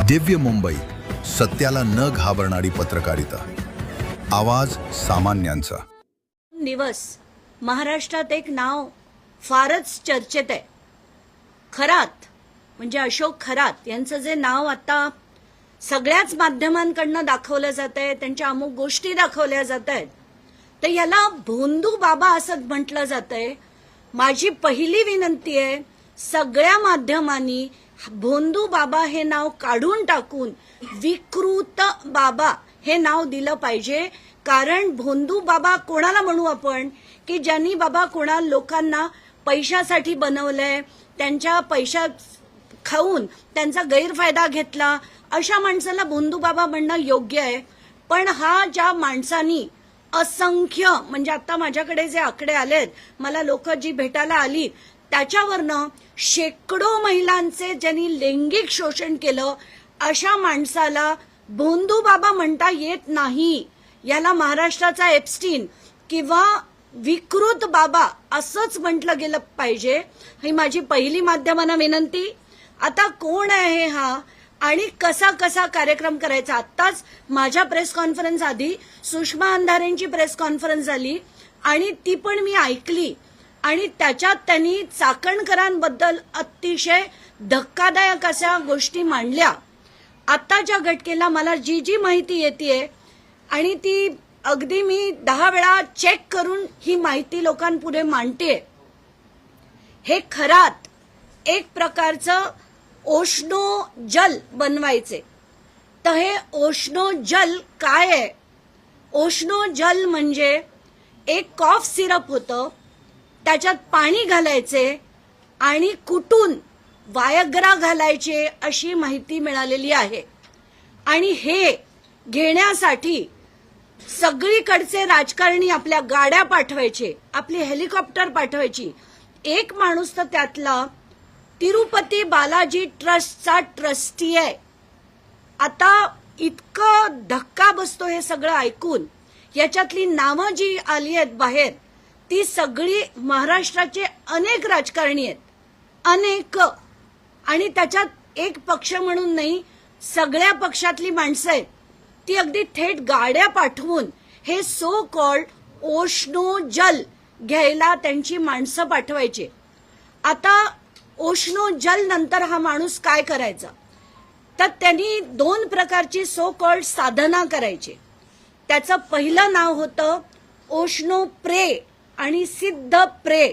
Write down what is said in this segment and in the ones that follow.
दिव्य मुंबई, सत्याला न घाबरणारी पत्रकारिता, आवाज सामान्यांचा. दिवस महाराष्ट्रात एक नाव फारच चर्चेत आहे. खरात म्हणजे अशोक खरात यांचं जे नाव आता सगळ्याच माध्यमांकडनं दाखवलं जात आहे, त्यांच्या अमुक गोष्टी दाखवल्या जात आहेत, तर याला भोंदू बाबा असं म्हटलं जातंय. माझी पहिली विनंती आहे, सगळ्या माध्यमांनी भोंदू बाबा हे नाव काढून टाकून विकृत बाबा हे नाव दिलं पाहिजे. कारण भोंदू बाबा कोणाला म्हणू आपण, की ज्यांनी बाबा कोणा लोकांना पैशासाठी बनवलंय, त्यांच्या पैसा खाऊन त्यांचा गैरफायदा घेतला, अशा माणसाला भोंदू बाबा म्हणणं योग्य आहे. पण हा ज्या माणसांनी असंख्य, म्हणजे आता माझ्याकडे जे आकडे आलेत, मला लोक जी भेटायला आली त्याच्यावरनं शेकडो महिलांचे ज्यांनी लैंगिक शोषण केलं, अशा माणसाला भोंदू बाबा म्हणता येत नाही. याला महाराष्ट्राचा एप्स्टीन किंवा विकृत बाबा असंच म्हटलं गेलं पाहिजे. ही माझी पहिली माध्यमांना विनंती. आता कोण आहे हा आणि कसा कसा कार्यक्रम करायचा? आत्ताच माझ्या प्रेस कॉन्फरन्स आधी सुषमा अंधारेंची प्रेस कॉन्फरन्स झाली आणि ती पण मी ऐकली आणि त्याच्यात त्यांनी चाकणकरांबद्दल अतिशय धक्कादायक अशा गोष्टी मांडल्या. आत्ताच्या घटनेला मला जी जी माहिती येते आणि ती अगदी मी 10 वेळा चेक करून ही माहिती लोकांपुढे मांडते. हे खरात एक प्रकारचं ओशनो जल बनवायचे. तर हे ओशनो जल काय आहे? ओशनो जल म्हणजे एक कॉफ सिरप होतं, त्याच्यात पाणी घालायचे आणि कुटून वायग्रा घालायचे अशी माहिती मिळालेली आहे. आणि हे घेण्यासाठी सगळीकडचे राजकारणी आपल्या गाड्या पाठवायचे, आपली हेलिकॉप्टर पाठवायची. एक माणूस तर त्यातला तिरुपती बालाजी ट्रस्टचा ट्रस्टी आहे. आता इतकं धक्का बसतो हे सगळं ऐकून. याच्यातली नावं जी आली आहेत बाहेर, ती सगळी महाराष्ट्राचे अनेक राजकारणी आहेत, अनेक. आणि त्याच्यात एक पक्ष म्हणून नाही, सगळ्या पक्षातली माणसं आहेत. ती अगदी थेट गाड्या पाठवून हे सो कॉल्ड ओशनो जल घ्यायला त्यांची माणसं पाठवायची. आता ओशनो जल नंतर हा माणूस काय करायचा? तर त्यांनी 2 प्रकारची सो कॉल्ड साधना करायची. त्याचं पहिलं नाव होतं ओशनो प्रे आणि सिद्ध प्रे.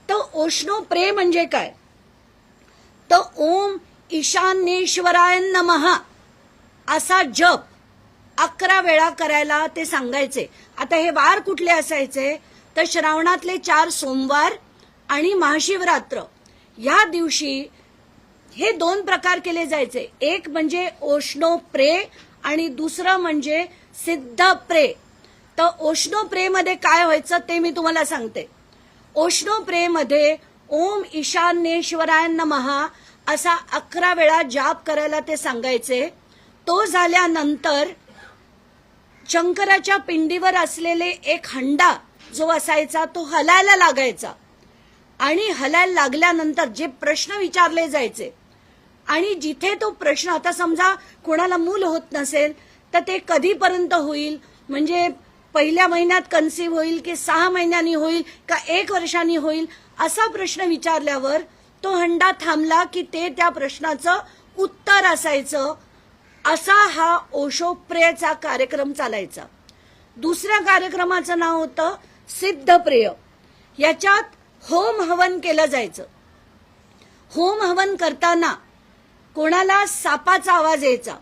तर ओशनो प्रे म्हणजे काय? तर ओम ईशान्येश्वराय नमः असा जप 11 वेळा करायला ते सांगायचे. आता हे वार कुठले असायचे? तर श्रावणातले 4 सोमवार आणि महाशिवरात्र या दिवशी हे 2 प्रकार केले जायचे. एक म्हणजे ओशनो प्रे आणि दुसरं म्हणजे सिद्ध प्रे. तर ओशनो प्रे मध्ये काय व्हायचं ते मी तुम्हाला सांगते. ओशनो प्रे मध्ये ओम ईशान्येश्वराय नमः असा 11 वेळा जाप करायला ते सांगायचे. तो झाल्यानंतर शंकराच्या पिंडीवर असलेले एक हंडा जो असायचा तो हलायला लागायचा आणि हलायला लागल्यानंतर जे प्रश्न विचारले जायचे आणि जिथे तो प्रश्न, आता समजा कोणाला मूल होत नसेल तर ते कधीपर्यंत होईल, म्हणजे पहिल्या महिन्यात कन्सीव्ह होईल की 6 महिन्यांनी होईल का 1 वर्षांनी होईल, असा प्रश्न विचारल्यावर तो हंडा थांबला की ते त्या प्रश्नाचं उत्तर असायचं. असा हा ओशो प्रेचा कार्यक्रम चालायचा. दुसऱ्या कार्यक्रमाचं नाव होतं सिद्ध प्रेय. याच्यात होम हवन केलं जायचं. होम हवन करताना कोणाला सापाचा आवाज यायचा,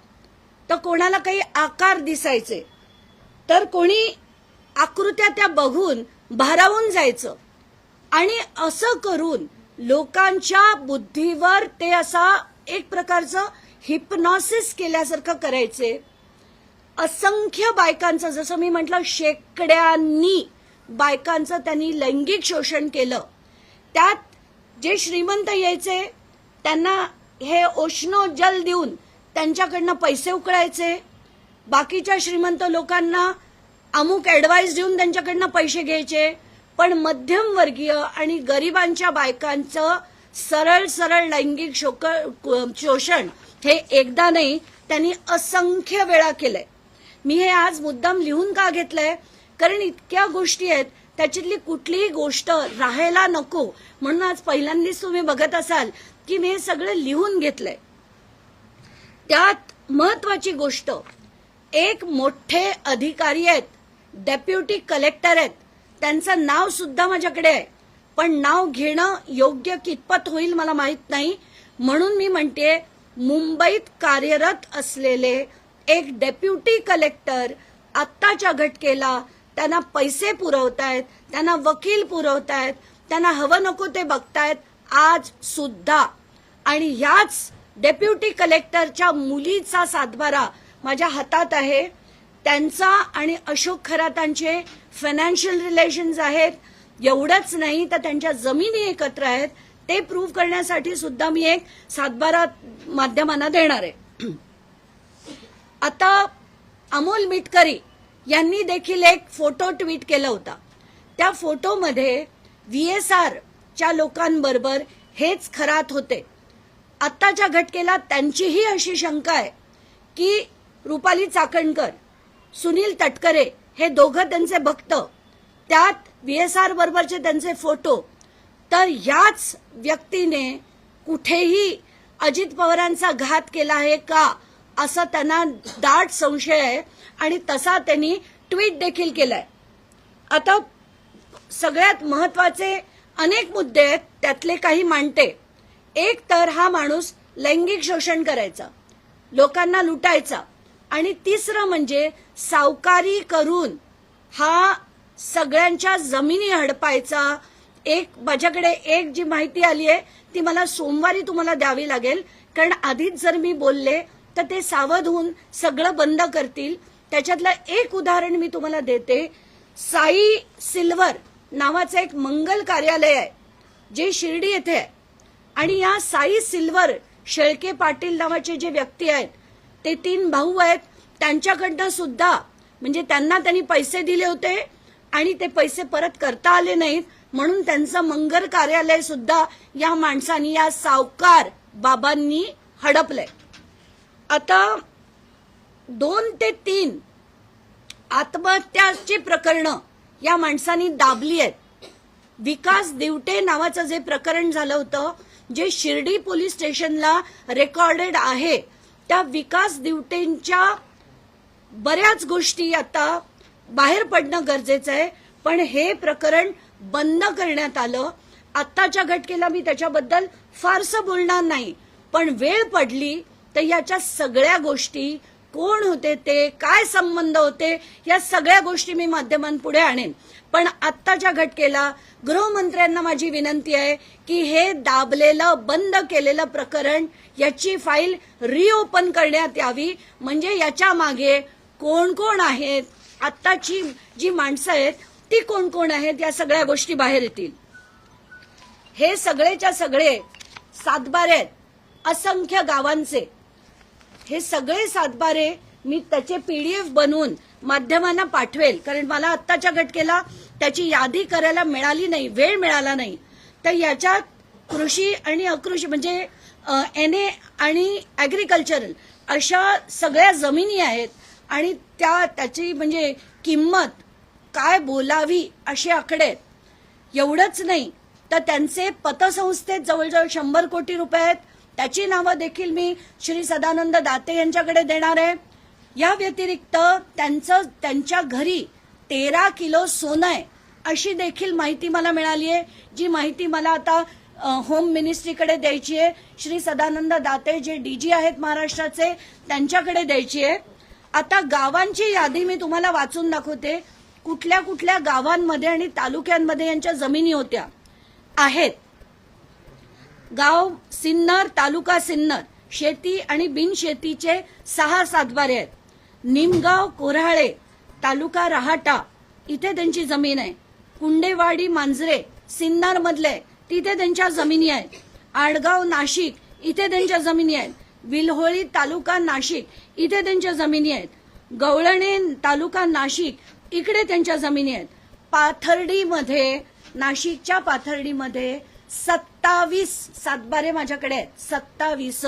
तर कोणाला काही आकार दिसायचे, तर कोणी आकृत्या त्या बघून भारावून जायचं. आणि असं करून लोकांच्या बुद्धीवर ते असा एक प्रकारचं हिप्नॉसिस केल्यासारखं करायचे. असंख्य बायकांचं, जसं मी म्हटलं, शेकड्यांनी बायकांचं त्यांनी लैंगिक शोषण केलं. त्यात जे श्रीमंत यायचे त्यांना हे ओशनो जल देऊन त्यांच्याकडनं पैसे उकळायचे. बाकीच्या श्रीमंत लोकांना अमुक ऍडवाइस देऊन त्यांच्याकडनं पैसे घ्यायचे. पण मध्यमवर्गीय आणि गरिबांच्या बायकांचं सरळ सरळ लैंगिक शोषण हे एकदा नाही, त्यांनी असंख्य वेळा केलंय. मी हे आज मुद्दाम लिहून का घेतलंय, कारण इतक्या गोष्टी आहेत, त्याच्यातली कुठलीही गोष्ट राहायला नको म्हणून आज पहिल्यांदाच तुम्ही बघत असाल की मी हे सगळं लिहून घेतलंय. त्यात महत्वाची गोष्ट, एक मोठे अधिकारी आहेत, डेप्युटी कलेक्टर आहेत, त्यांचं नाव सुद्धा माझ्याकडे आहे, पण नाव घेणं योग्य कितपत होईल मला माहित नाही, म्हणून मी म्हणते मुंबईत कार्यरत असलेले एक डेप्युटी कलेक्टर आत्ताच्या घटकेला त्यांना पैसे पुरवतायत, त्यांना वकील पुरवतायत, त्यांना हवं नको ते बघतायत आज सुद्धा. आणि ह्याच डेप्युटी कलेक्टरच्या मुलीचा सातबारा माझ्या हातात आहे. त्यांचा आणि अशोक खरातांचे फायनान्शियल रिलेशन्स आहेत. एवढंच नाही तर त्यांच्या जमिनी एकत्र आहेत. ते प्रूव्ह करण्यासाठी सुद्धा मी एक सातबारा माध्यमांना देणार आहे. आता अमोल मिटकरी यांनी देखील एक फोटो ट्विट केला होता. त्या फोटोमध्ये VSR च्या लोकांबरोबर हेच खरात होते. आत्ताच्या घटकेला त्यांचीही अशी शंका आहे की रुपाली चाकणकर, सुनील तटकरे हे दोघं त्यांचे भक्त, त्यात VSR बरोबरचे त्यांचे फोटो, तर याच व्यक्तीने कुठेही अजित पवारांचा घात केला आहे का असं त्यांना दाट संशय आहे आणि तसा त्यांनी ट्विट देखील केलाय. आता सगळ्यात महत्वाचे अनेक मुद्दे आहेत, त्यातले काही मांडते. एक तर हा माणूस लैंगिक शोषण करायचा, लोकांना लुटायचा, आणि तिसरं म्हणजे सावकारी करून हा सगळ्यांच्या जमिनी हडपायचा. माझ्याकडे एक जी माहिती आली आहे ती मला सोमवारी तुम्हाला द्यावी लागेल, कारण आधीच जर मी बोलले तर ते सावध होऊन सगळं बंद करतील. त्याच्यातलं एक उदाहरण मी तुम्हाला देते. साई सिल्वर नावाचं एक मंगल कार्यालय आहे जे शिर्डी येथे आहे, आणि या साई सिल्वर शेळके पाटील नावाचे जे व्यक्ती आहेत ते 3 भाऊ आहेत. त्यांच्याकडनं सुद्धा म्हणजे त्यांनी पैसे दिले होते आणि ते पैसे परत करता आले नाहीत, म्हणून त्यांचं मंगल कार्यालय सुद्धा या माणसांनी, या सावकार बाबांनी हडपलंय. आता 2 ते 3 आत्महत्याची प्रकरणं या माणसांनी दाबली आहेत. विकास दिवटे नावाचं जे प्रकरण झालं होतं, जे शिर्डी पोलीस स्टेशनला रेकॉर्डेड आहे, त्या विकास दिवटेंच्या बऱ्याच गोष्टी आता बाहेर पडणं गरजेचं आहे, पण हे प्रकरण बंद करण्यात आलं. आत्ताच्या घटकेला मी त्याच्याबद्दल फारसं बोलणार नाही, पण वेळ पडली तर याच्या सगळ्या गोष्टी, कोण होते ते, काय संबंध होते, या सगळ्या गोष्टी मी माध्यमांपुढे आणेन. पण आत्ताच्या घटकेला गृहमंत्र्यांना माझी विनंती आहे की हे दाबलेलं, बंद केलेलं प्रकरण, याची फाईल रिओपन करण्यात यावी, म्हणजे याच्या मागे कोण कोण आहेत, आत्ताची जी माणसं आहेत ती कोण कोण आहेत, या सगळ्या गोष्टी बाहेर येतील. हे सगळेच्या सगळे सातबारे आहेत, असंख्य गावांचे. हे सगळे सातबारे मी त्याचे PDF बनवून माध्यमांना पाठवेल, कारण मला आत्ताच्या घटकेला त्याची यादी करायला मिळाली नाही, वेळ मिळाला नाही. तर याच्यात कृषी आणि अकृषी म्हणजे NA आणि ऍग्रिकल्चरल अशा सगळ्या जमिनी आहेत, आणि त्याची म्हणजे किंमत काय बोलावी असे आकडे आहेत. एवढंच नाही तर त्यांचे पतसंस्थेत जवळजवळ 100 कोटी रुपये आहेत, त्याची नावं देखील मी श्री सदानंद दाते यांच्याकडे देणार आहे. या व्यतिरिक्त त्यांच्या घरी 13 किलो सोनं आहे अशी देखील माहिती मला मिळाली आहे, जी माहिती मला आता होम मिनिस्ट्रीकडे द्यायची आहे. श्री सदानंद दाते जे DG आहेत महाराष्ट्राचे, त्यांच्याकडे द्यायची आहे. आता गावांची यादी मी तुम्हाला वाचून दाखवते, कुठल्या कुठल्या गावांमध्ये आणि तालुक्यांमध्ये यांच्या जमिनी होत्या आहेत. गाव सिन्नर, तालुका सिन्नर, शेती आणि बिनशेतीचे 6 सातबारे आहेत. निमगाव कोऱ्हाळे, तालुका रहाटा, इथे त्यांची जमीन आहे. कुंडेवाडी मांजरे सिन्नर मधले, तिथे त्यांच्या जमिनी आहेत. आडगाव नाशिक, इथे त्यांच्या जमिनी आहेत. विल्होळी तालुका नाशिक, इथे त्यांच्या जमिनी आहेत. गवळणे तालुका नाशिक, इकडे त्यांच्या जमिनी आहेत. पाथर्डीमध्ये, नाशिकच्या पाथर्डीमध्ये 27 सातबारे माझ्याकडे आहेत. 27.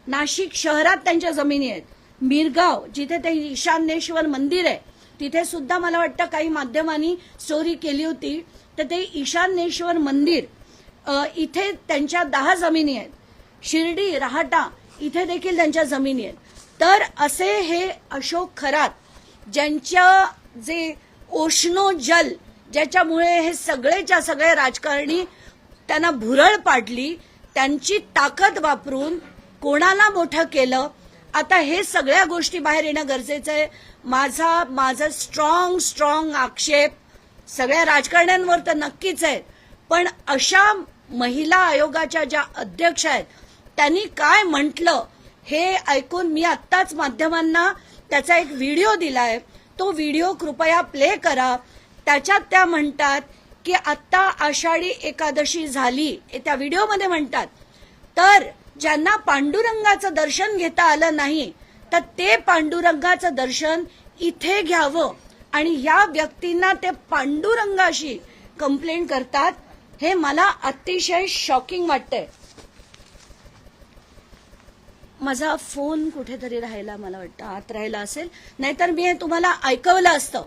नाशिक शहरात त्यांच्या जमिनी आहेत. मिरगाव जिथे ते ईशान्येश्वर मंदिर आहे तिथे सुद्धा मला वाटतं काही माध्यमांनी स्टोरी केली होती. तर ते ईशान्येश्वर मंदिर इथे त्यांच्या 10 जमिनी आहेत. शिर्डी राहाटा इथे देखील त्यांच्या जमिनी आहेत. तर असे हे अशोक खरात ज्यांच्या जे ओशनो जल ज्याच्यामुळे हे सगळेच्या सगळे राजकारणी त्यांना भुरळ पाडली, त्यांची ताकद वापरून कोणाला मोठं केलं. आता हे सगळ्या गोष्टी बाहेर येणं गरजेचं आहे. माझा स्ट्रॉंग आक्षेप सगळ्या राजकारण्यांवर तर नक्कीच आहे, पण अशा महिला आयोगाच्या ज्या अध्यक्ष आहेत त्यांनी काय म्हटलं हे ऐकून मी आत्ताच माध्यमांना त्याचा एक व्हिडिओ दिलाय. तो व्हिडिओ कृपया प्ले करा. त्याच्यात त्या म्हणतात की आत्ता आषाढी एकादशी झाली, त्या व्हिडिओमध्ये म्हणतात, तर ज्यांना पांडुरंगाचं दर्शन घेता आलं नाही तर ते पांडुरंगाचं दर्शन इथे घ्यावं. आणि ह्या व्यक्तींना ते पांडुरंगाशी कंप्लेंट करतात. हे मला अतिशय शॉकिंग वाटतंय. माझा फोन कुठेतरी राहिला, मला वाटतं आत राहिला असेल, नाहीतर मी हे तुम्हाला ऐकवलं असतं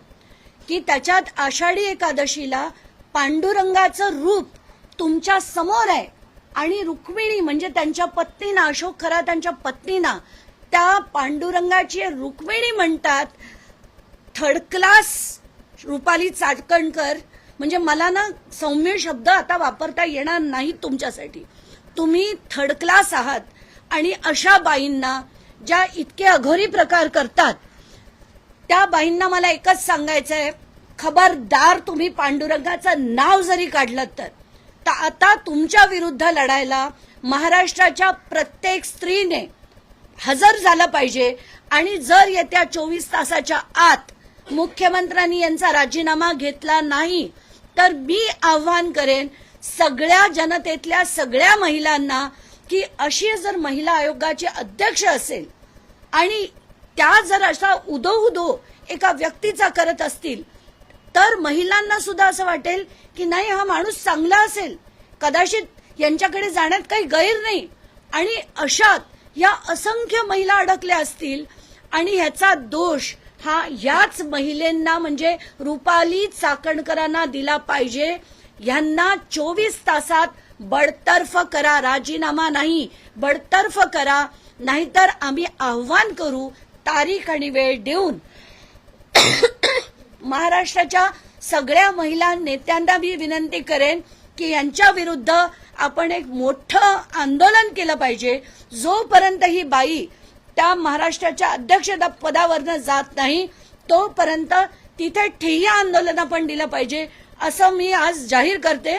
की त्याच्यात आषाढी एकादशीला पांडुरंगाचं रूप तुमच्या समोर आहे आणि रुक्मिणी म्हणजे त्यांच्या पत्नीना, अशोक खरात त्यांच्या पत्नीना त्या पांडुरंगाची रुक्मिणी म्हणतात. थर्ड क्लास रुपाली चाकणकर, म्हणजे मला ना सौम्य शब्द आता वापरता येणार नाही तुमच्यासाठी. तुम्ही थर्ड क्लास आहात. आणि अशा बाईंना ज्या इतके अघोरी प्रकार करतात त्या बाईंना मला एकच सांगायचंय, खबरदार तुम्ही पांडुरंगाचं नाव जरी काढलं तर आता तुमच्या विरुद्ध लढायला महाराष्ट्राच्या प्रत्येक स्त्रीने हजर झालं पाहिजे. आणि जर येत्या 24 तासाच्या आत मुख्यमंत्र्यांनी यांचा राजीनामा घेतला नाही तर मी आव्हान करेन सगळ्या जनतेतल्या सगळ्या महिलांना की अशी जर महिला आयोगाचे अध्यक्ष असेल आणि त्या जर असा उदो एका व्यक्तीचा करत असतील तर महिलांना सुद्धा असं वाटेल की नाही, हा माणूस चांगला असेल, कदाचित यांच्याकडे जाण्यात काही गैर नाही. आणि अशात या असंख्य महिला अडकल्या असतील आणि ह्याचा दोष हा याच महिलांना म्हणजे रुपाली चाकणकरांना दिला पाहिजे. यांना 24 तासात बडतर्फ करा, राजीनामा नाही, बडतर्फ करा, नाहीतर आम्ही आव्हान करू तारीख आणि वेळ देऊन. महाराष्ट्राच्या सगळ्या महिला नेत्यांना मी विनंती करेन की यांच्या विरुद्ध आपण एक मोठं आंदोलन केलं पाहिजे. जोपर्यंत ही बाई त्या महाराष्ट्राच्या अध्यक्ष पदावरनं जात नाही तोपर्यंत तिथे ठिय्या आंदोलन आपण दिलं पाहिजे असं मी आज जाहीर करते.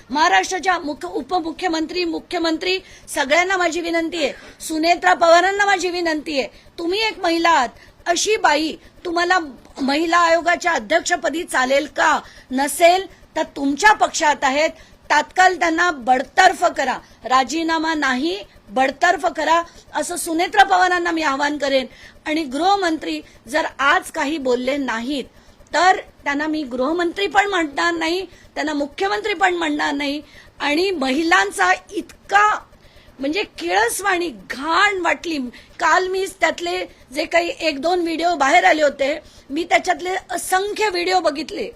महाराष्ट्राच्या उपमुख्यमंत्री, मुख्यमंत्री सगळ्यांना माझी विनंती आहे, सुनेत्रा पवारांना माझी विनंती आहे, तुम्ही एक महिला आहात, अशी बाई तुम्हाला महिला आयोगाच्या अध्यक्षपदी चालेल का? नसेल तर तुमच्या पक्षात आहेत, तात्काळ त्यांना बडतर्फ करा, राजीनामा नाही बडतर्फ करा असं सुनेत्रा पवारांना मी आवाहन करेन. आणि गृहमंत्री जर आज काही बोलले नाहीत तर त्यांना मी गृहमंत्री पण म्हणणार नाही, त्यांना मुख्यमंत्री पण म्हणणार नाही. आणि महिलांचा इतका म्हणजे किळसवाणी घाण वाटली. काल मी त्यातले जे काही 1-2 व्हिडिओ बाहेर आले होते मी त्याच्यातले असंख्य व्हिडिओ बघितले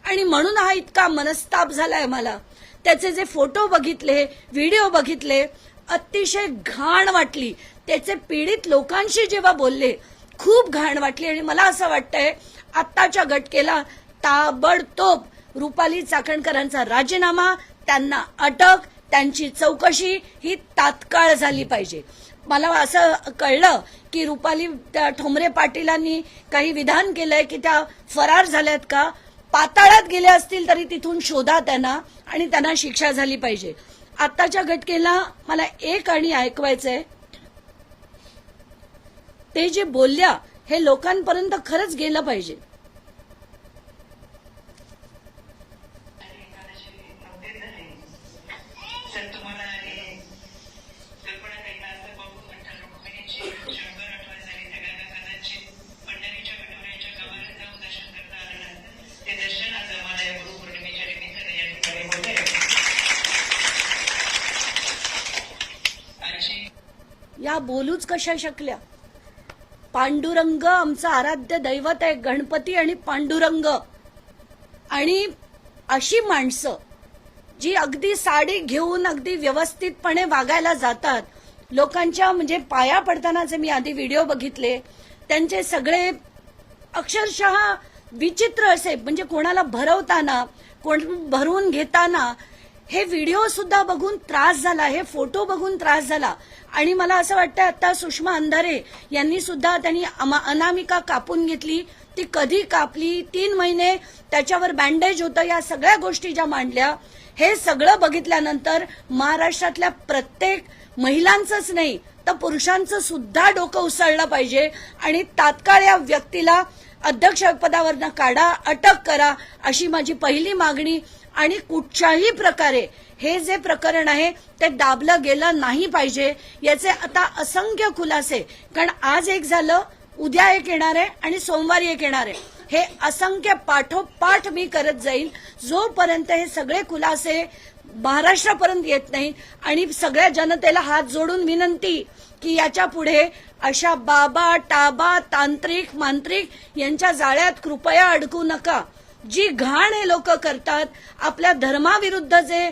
आणि म्हणून हा इतका मनस्ताप झालाय मला. त्याचे जे फोटो बघितले, व्हिडिओ बघितले, अतिशय घाण वाटली. त्याचे पीडित लोकांशी जेव्हा बोलले खूप घाण वाटली. आणि मला असं वाटतंय आत्ताच्या घटकेला ताबडतोब रुपाली चाकणकरांचा राजीनामा, त्यांना अटक, त्यांची चौकशी ही तात्काळ झाली पाहिजे. मला असं कळलं की रुपाली ठोंबरे पाटीलांनी काही विधान केलंय की त्या फरार झाल्यात का, पाताळात गेले असतील तरी तिथून शोधा त्यांना आणि त्यांना शिक्षा झाली पाहिजे. आत्ताच्या घटकेला मला एक आणि ऐकवायचंय, ते जे बोलल्या हे लोकांपर्यंत खरंच गेलं पाहिजे. या बोलूच कशा शकल्या? पांडुरंग आमचं आराध्य दैवत आहे, गणपती आणि पांडुरंग. आणि अशी माणसं जी अगदी साडी घेऊन अगदी व्यवस्थितपणे वागायला जातात, लोकांच्या म्हणजे पाया पडतानाचे मी आधी व्हिडिओ बघितले, त्यांचे सगळे अक्षरशः विचित्र असे, म्हणजे कोणाला भरवताना, कोण भरवून घेताना हे व्हिडिओ सुद्धा बघून त्रास झाला, हे फोटो बघून त्रास झाला. आणि मला असं वाटतं आता सुषमा अंधारे यांनी सुद्धा त्यांनी अनामिका कापून घेतली. ती कधी कापली, 3 महिने त्याच्यावर बँडेज होतं, या सगळ्या गोष्टी ज्या मांडल्या, हे सगळं बघितल्यानंतर महाराष्ट्रातल्या प्रत्येक महिलांचंच नाही तर पुरुषांचं सुद्धा डोकं उसळलं पाहिजे आणि तात्काळ या व्यक्तीला अध्यक्षपदावरनं काढा, अटक करा, अशी माझी पहिली मागणी. आणि कुठच्याही प्रकारे हे जे प्रकरण आहे ते दाबलं गेलं नाही पाहिजे. याचे आता असंख्य खुलासे, कारण आज एक झालं, उद्या एक येणार आहे आणि सोमवारी एक येणार आहे. हे असंख्य पाठोपाठ मी करत जाईल जोपर्यंत हे सगळे खुलासे महाराष्ट्रापर्यंत येत नाही. आणि सगळ्या जनतेला हात जोडून विनंती की याच्या पुढे अशा बाबा, टाबा, तांत्रिक, मांत्रिक यांच्या जाळ्यात कृपया अडकू नका. जी घाण हे लोक करतात, आपल्या धर्माविरुद्ध जे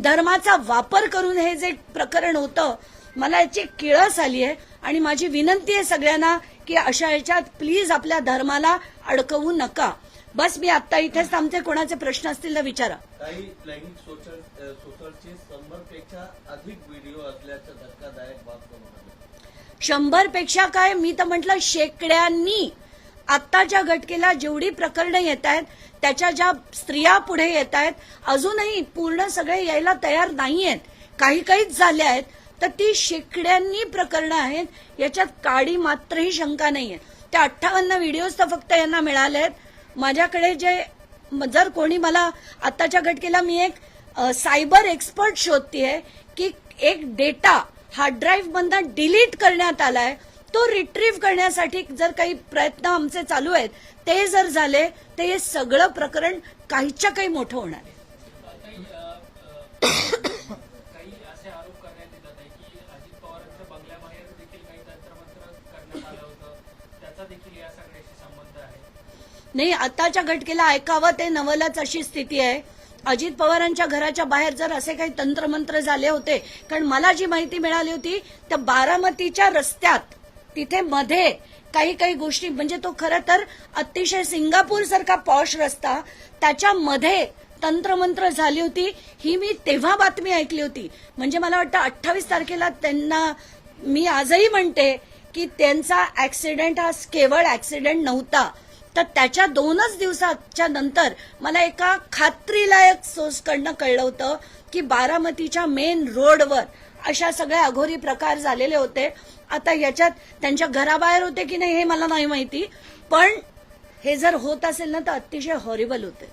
धर्माचा वापर करून हे जे प्रकरण होतं, मला याची किळस आली आहे. आणि माझी विनंती आहे सगळ्यांना की अशा याच्यात प्लीज आपल्या धर्माला अडकवू नका. बस मी आता इथेच थांबते. कोणाचे प्रश्न असतील तर विचारा. काही लैंगिक शोषणचे 100 पेक्षा अधिक व्हिडिओ असल्याचा धक्कादायक बाब समोर 100 पेक्षा काय, मी तर म्हटलं शेकड्यांनी. आत्ताच्या घटकेला जेवढी प्रकरणं येत आहेत, त्याच्या ज्या स्त्रिया पुढे येत आहेत, अजूनही पूर्ण सगळे यायला तयार नाहीयेत, काही काहीच झाल्या आहेत, तर ती शेकड्यांनी प्रकरणं आहेत. याच्यात काडी मात्रही शंका नाहीये. त्या 58 व्हिडिओज तर फक्त यांना मिळाले आहेत. माझ्याकडे जे जर कोणी मला आत्ताच्या घटकेला मी एक सायबर एक्सपर्ट शोधतीये की एक डेटा हार्ड ड्राईव्ह मधनं डिलीट करण्यात आलाय, तो रिट्रीव्ह करण्यासाठी जर काही प्रयत्न आमचे चालू आहेत, ते जर झाले तर हे सगळं प्रकरण काहीच्या काही मोठं होणार आहे. काही असे आरोप करण्यात येतात आहे की अजित पवारांच्या बंगल्याबाहेर देखील काही तंत्रमंत्र करण्यात आलं होतं, त्याचा देखील या सगळ्याशी संबंध आहे? नाही, आताच्या घटकेला ऐकावं ते नवलच अशी स्थिती आहे. अजित पवारांच्या घराच्या बाहेर जर असे काही तंत्रमंत्र झाले होते, कारण मला जी माहिती मिळाली होती तर बारामतीच्या रस्त्यात तिथे मध्ये काही गोष्टी, म्हणजे तो खरं तर अतिशय सिंगापूर सारखा पॉश रस्ता, त्याच्यामध्ये तंत्रमंत्र झाली होती. ही मी तेव्हा बातमी ऐकली होती. म्हणजे मला वाटतं 28 तारखेला त्यांना, मी आजही म्हणते की त्यांचा ऍक्सिडेंट हा केवळ ऍक्सिडेंट नव्हता. तर त्याच्या 2च दिवसाच्या नंतर मला एका खात्रीलायक सोर्सकडनं कळलं होतं की बारामतीच्या मेन रोडवर अशा सगळ्या अघोरी प्रकार झालेले होते. आता याच्यात त्यांच्या घराबाहेर होते की नाही हे मला नाही माहिती, पण हे जर होत असेल ना तर अतिशय हॉरिबल होते.